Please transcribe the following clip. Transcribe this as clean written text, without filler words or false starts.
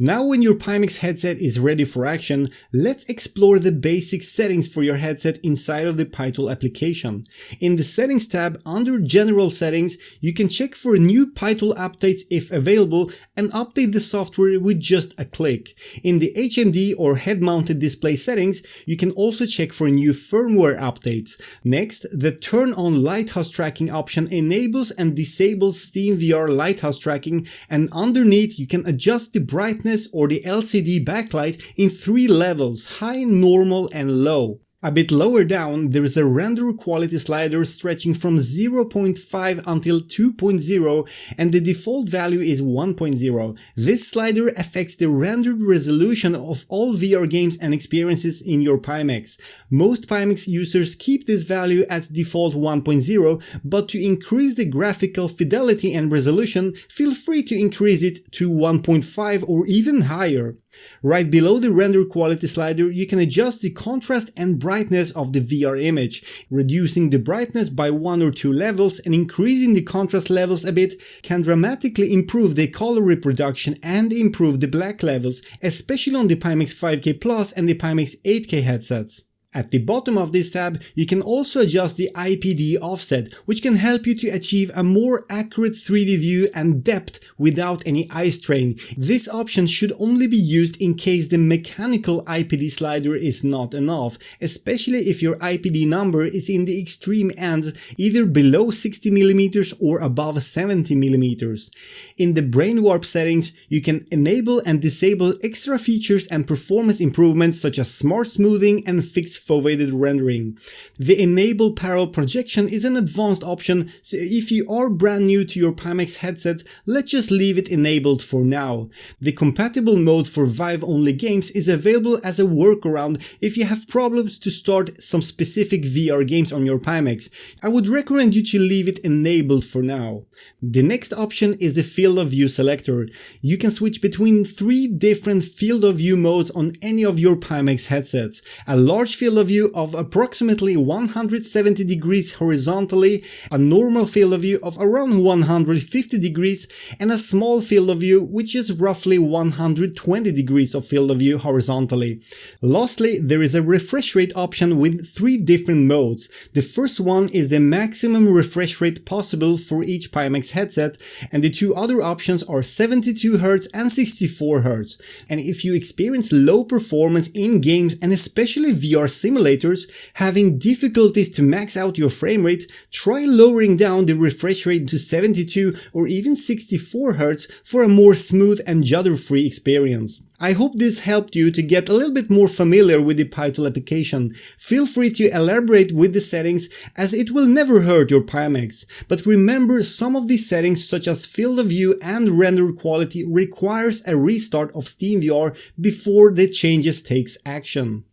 Now when your Pimex headset is ready for action, let's explore the basic settings for your headset inside of the PiTool application. In the Settings tab under General Settings, you can check for new PiTool updates if available and update the software with just a click. In the HMD or head-mounted display settings, you can also check for new firmware updates. Next, the Turn on Lighthouse tracking option enables and disables SteamVR Lighthouse tracking, and underneath you can adjust the brightness or the LCD backlight in 3 levels: high, normal and low. A bit lower down, there is a render quality slider stretching from 0.5 until 2.0 and the default value is 1.0. This slider affects the rendered resolution of all VR games and experiences in your Pimex. Most Pimex users keep this value at default 1.0, but to increase the graphical fidelity and resolution, feel free to increase it to 1.5 or even higher. Right below the render quality slider, you can adjust the contrast and brightness of the VR image. Reducing the brightness by 1 or 2 levels and increasing the contrast levels a bit can dramatically improve the color reproduction and improve the black levels, especially on the Pimex 5K Plus and the Pimex 8K headsets. At the bottom of this tab, you can also adjust the IPD offset, which can help you to achieve a more accurate 3D view and depth without any eye strain. This option should only be used in case the mechanical IPD slider is not enough, especially if your IPD number is in the extreme ends, either below 60mm or above 70mm. In the Brainwarp settings, you can enable and disable extra features and performance improvements such as smart smoothing and fixed foveated rendering. The Enable Parallel Projection is an advanced option, so if you are brand new to your Pimex headset, let's just leave it enabled for now. The compatible mode for Vive-only games is available as a workaround if you have problems to start some specific VR games on your Pimex. I would recommend you to leave it enabled for now. The next option is the Field of View selector. You can switch between 3 different field of view modes on any of your Pimex headsets. A large field of view of approximately 170 degrees horizontally, a normal field of view of around 150 degrees, and a small field of view which is roughly 120 degrees of field of view horizontally. Lastly, there is a refresh rate option with 3 different modes. The first one is the maximum refresh rate possible for each Pimex headset, and the 2 other options are 72Hz and 64Hz. And if you experience low performance in games and especially VR simulators, having difficulties to max out your frame rate, try lowering down the refresh rate to 72 or even 64Hz for a more smooth and judder-free experience. I hope this helped you to get a little bit more familiar with the PiTool application. Feel free to elaborate with the settings, as it will never hurt your Pimex. But remember, some of these settings such as field of view and render quality requires a restart of SteamVR before the changes takes action.